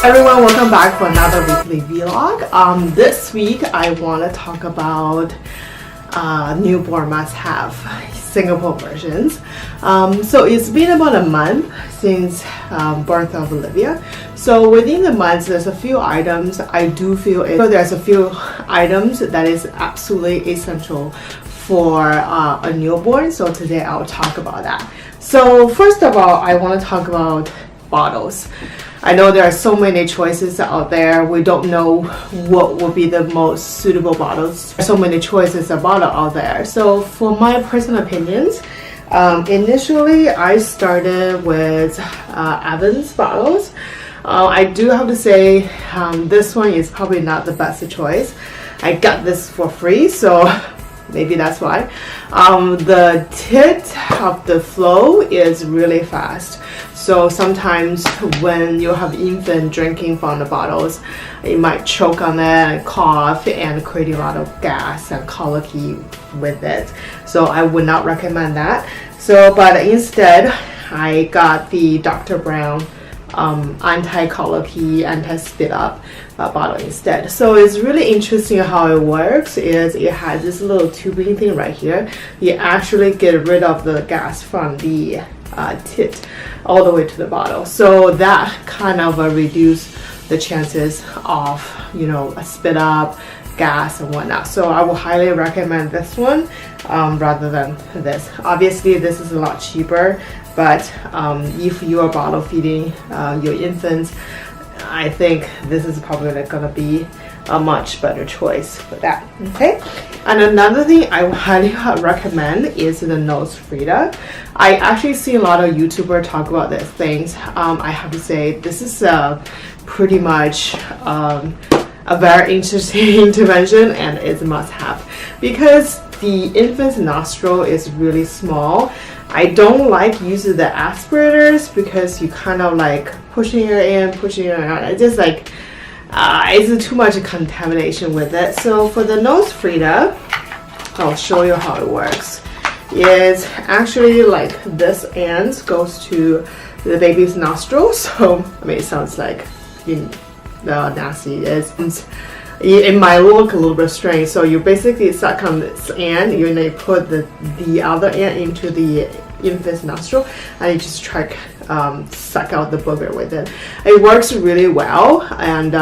Everyone, welcome back for another weekly vlog. This week I want to talk about newborn must-have Singapore versions. So it's been about a month since birth of Olivia. So within the months, there's a few items I do feel there's a few items that is absolutely essential for a newborn. So today I'll talk about that. So first of all, I want to talk about bottles. I know there are so many choices out there. We don't know what will be the most suitable bottles. So many choices of bottle out there. So for my personal opinions, initially I started with Evans bottles. I do have to say this one is probably not the best choice. I got this for free, so maybe that's why. The tit of the flow is really fast. So sometimes when you have infant drinking from the bottles, it might choke on it and cough and create a lot of gas and colicky with it. So I would not recommend that. So, but instead, I got the Dr. Brown anti-colicky, anti-spit up bottle instead. So it's really interesting how it works. Is it has this little tubing thing right here. You actually get rid of the gas from the tit all the way to the bottle. So that kind of reduce the chances of, you know, a spit up, gas and whatnot. So I will highly recommend this one rather than this. Obviously this is a lot cheaper, but if you are bottle feeding your infants, I think this is probably gonna be a much better choice for that. Okay, and another thing I highly recommend is the nose Frida. I actually see a lot of YouTubers talk about these things. I have to say this is pretty much a very interesting intervention, and it's a must-have because the infant's nostril is really small. I don't like using the aspirators because you kind of like pushing it in, pushing it out. It's just like it's too much contamination with it. So for the nose Frida, I'll show you how it works. It's actually like this end goes to the baby's nostril. So I mean, it sounds like nasty. It might look a little bit strange. So you basically suck on this end, you know, put the other end into the infant's nostril, and you just try suck out the booger with it. It works really well, and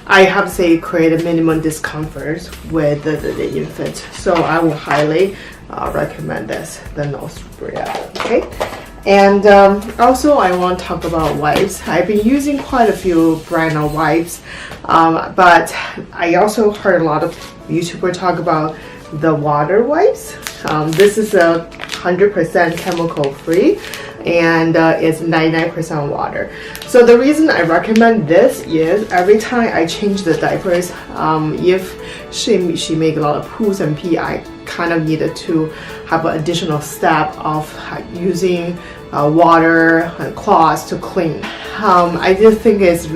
I have to say create a minimum discomfort with the infant. So I will highly recommend this, the nose spray. Okay. And also I want to talk about wipes. I've been using quite a few brand of wipes, but I also heard a lot of YouTubers talk about the water wipes. This is 100% chemical free, and it's 99% water. So the reason I recommend this is every time I change the diapers, if she make a lot of poos and pee, I kind of needed to have an additional step of using water and cloths to clean. I just think it's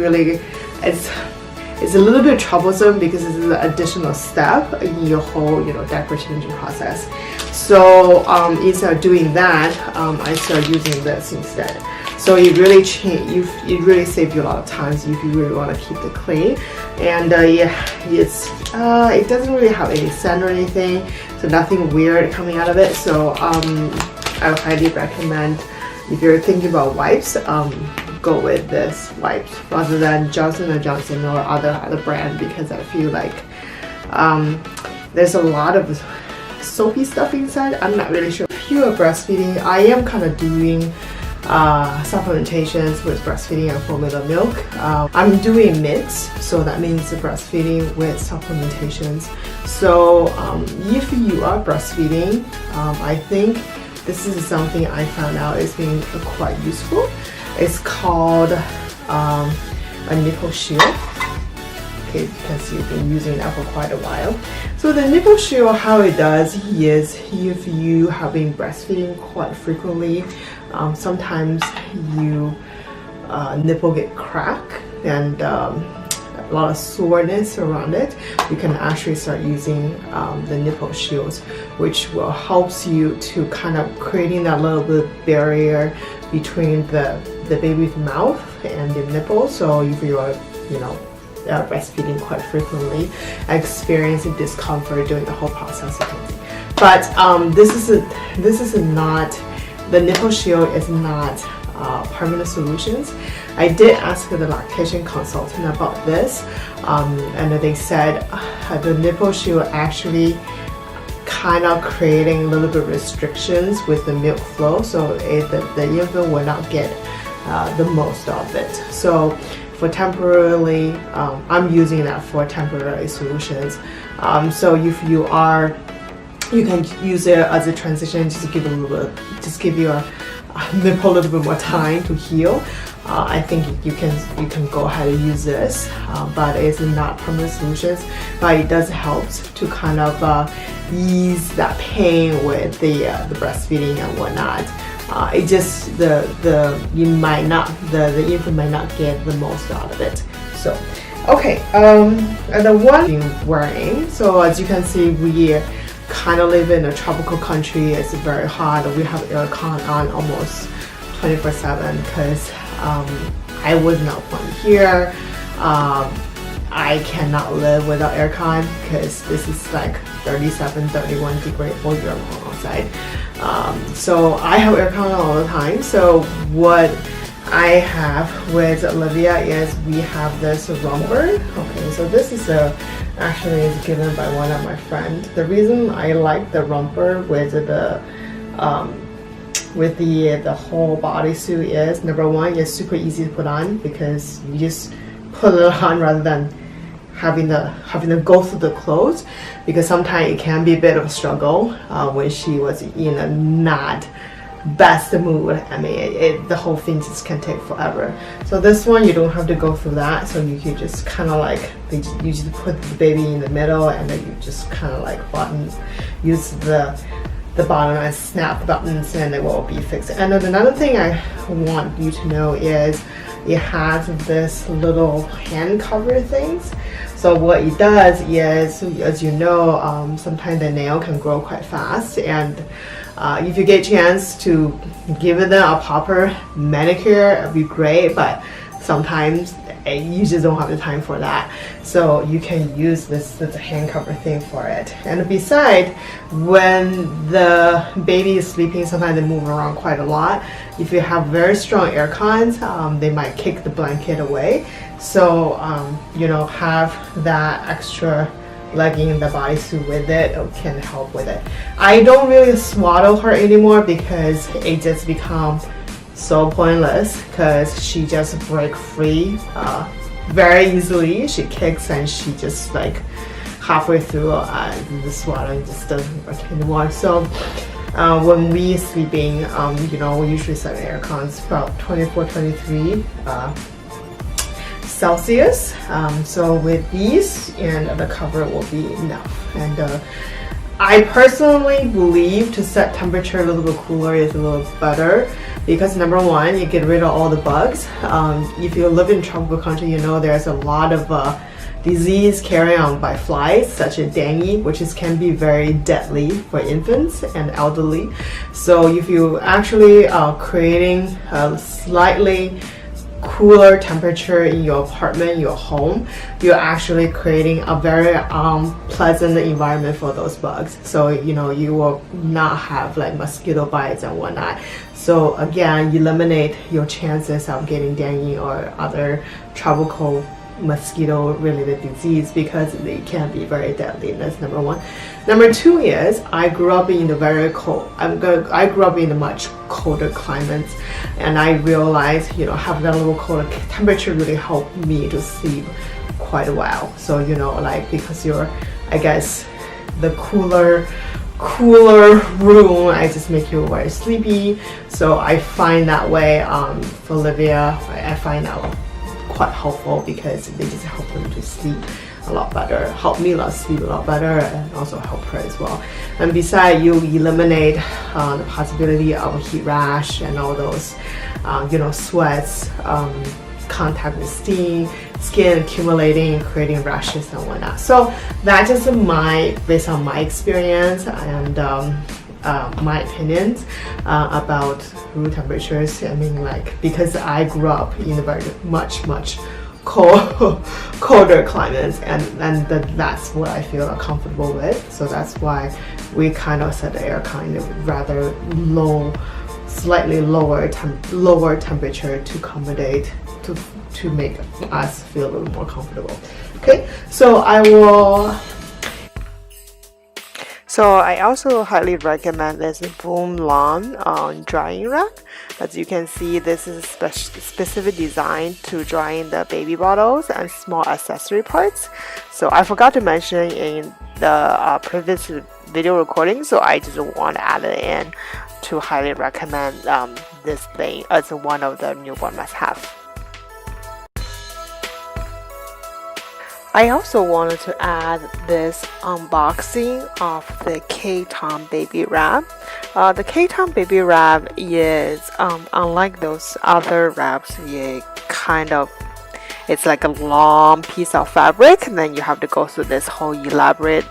a little bit troublesome because it's an additional step in your whole, you know, diaper changing process. So instead of doing that, I started using this instead. So it really saves you a lot of times if you really want to keep it clean. And it doesn't really have any scent or anything, so nothing weird coming out of it. So I would highly recommend, if you're thinking about wipes, go with this wipes rather than Johnson & Johnson or other brand, because I feel like there's a lot of soapy stuff inside. I'm not really sure. If you are breastfeeding, I am kind of doing supplementations with breastfeeding and formula milk. I'm doing mix, so that means breastfeeding with supplementations. So if you are breastfeeding, I think this is something I found out is being quite useful. It's called a nipple shield. Okay, because you've been using that for quite a while. So the nipple shield, how it does is if you have been breastfeeding quite frequently, sometimes you nipple get cracked and a lot of soreness around it. You can actually start using the nipple shields, which will help you to kind of creating that little bit barrier between the the baby's mouth and the nipple. So if you are, you know, breastfeeding quite frequently, experiencing discomfort during the whole process, you can see. But this is not, the nipple shield is not permanent solutions. I did ask the lactation consultant about this, and they said the nipple shield actually kind of creating a little bit of restrictions with the milk flow, so the infant will not get the most of it. So for temporarily, I'm using that for temporary solutions. So if you are, you can use it as a transition, just give a little bit, just give your nipple a little bit more time to heal. I think you can go ahead and use this, but it's not permanent solutions. But it does help to kind of ease that pain with the breastfeeding and whatnot. It just you might not, the infant might not get the most out of it. So okay, and the one I'm wearing. So as you can see, we kind of live in a tropical country. It's very hot. We have aircon on almost 24/7 because I was not born here. I cannot live without aircon because this is like 37, 31 degree for your outside. So I have aircon all the time. So what I have with Olivia is we have this romper. Okay, so this is actually is given by one of my friends. The reason I like the romper with the whole bodysuit is, number one, it's super easy to put on because you just put it on rather than having to go through the clothes, because sometimes it can be a bit of a struggle when she was in a not best mood. I mean, the whole thing just can take forever. So this one, you don't have to go through that. So you can just kind of like, you just put the baby in the middle, and then you just kind of like use the bottom and snap buttons, and it will be fixed. And then another thing I want you to know is it has this little hand cover things. So what it does is, as you know, sometimes the nail can grow quite fast, and if you get a chance to give them a proper manicure, it'd be great, but sometimes you just don't have the time for that. So you can use this hand cover thing for it. And besides, when the baby is sleeping, sometimes they move around quite a lot. If you have very strong air cons, they might kick the blanket away. So you know, have that extra legging in the bodysuit with it can help with it. I don't really swaddle her anymore because it just becomes so pointless, because she just break free very easily. She kicks and she just like halfway through the swaddling just doesn't work anymore. So when we sleeping, you know, we usually set air cons about 24, 23 Celsius. So with these, and the cover will be enough. And I personally believe to set temperature a little bit cooler is a little better, because number one, you get rid of all the bugs. If you live in tropical country, you know there's a lot of disease carried on by flies, such as dengue, which can be very deadly for infants and elderly. So if you actually are creating a slightly cooler temperature in your apartment, your home, you're actually creating a very pleasant environment for those bugs. So you know, you will not have like mosquito bites and whatnot. So again, you eliminate your chances of getting dengue or other tropical mosquito related disease, because they can be very deadly. That's number one. Number two is, I grew up in the very cold, I grew up in a much colder climates, and I realized, you know, having that little colder temperature really helped me to sleep quite well. So you know, like, because you're, I guess, the cooler room, I just make you very sleepy. So I find that way for Olivia, I find that quite helpful, because they just help them to sleep a lot better, help me sleep a lot better, and also help her as well. And besides, you eliminate the possibility of a heat rash and all those you know, sweats, contact with skin accumulating and creating rashes and whatnot. So that's just based on my experience, and my opinions about room temperatures. I mean, like, because I grew up in a very much colder climates, and that's what I feel comfortable with. So that's why we kind of set the air kind of rather low, slightly lower temperature to accommodate to make us feel a little more comfortable. Okay, so I also highly recommend this Boom Lawn drying rack. As you can see, this is specific designed to drying the baby bottles and small accessory parts. So I forgot to mention in the previous video recording, so I just want to add it in to highly recommend this thing as one of the newborn must-have. I also wanted to add this unboxing of the K-Tom baby wrap. The K-Tom baby wrap is unlike those other wraps, it's like a long piece of fabric, and then you have to go through this whole elaborate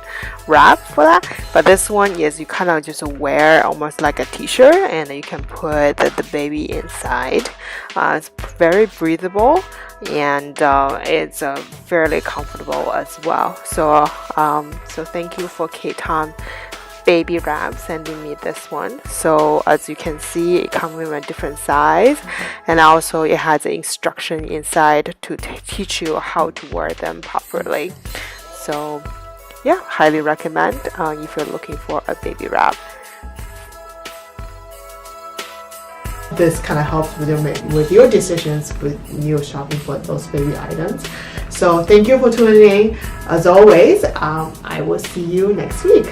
wrap for that. But this one is you kind of just wear almost like a t-shirt, and you can put the baby inside. It's very breathable, and it's fairly comfortable as well. So thank you for K-Tom baby wrap sending me this one. So as you can see, it comes in a different size, and also it has an instruction inside to teach you how to wear them properly. So yeah, highly recommend if you're looking for a baby wrap. This kind of helps with your decisions with you shopping for those baby items. So thank you for tuning in. As always, I will see you next week.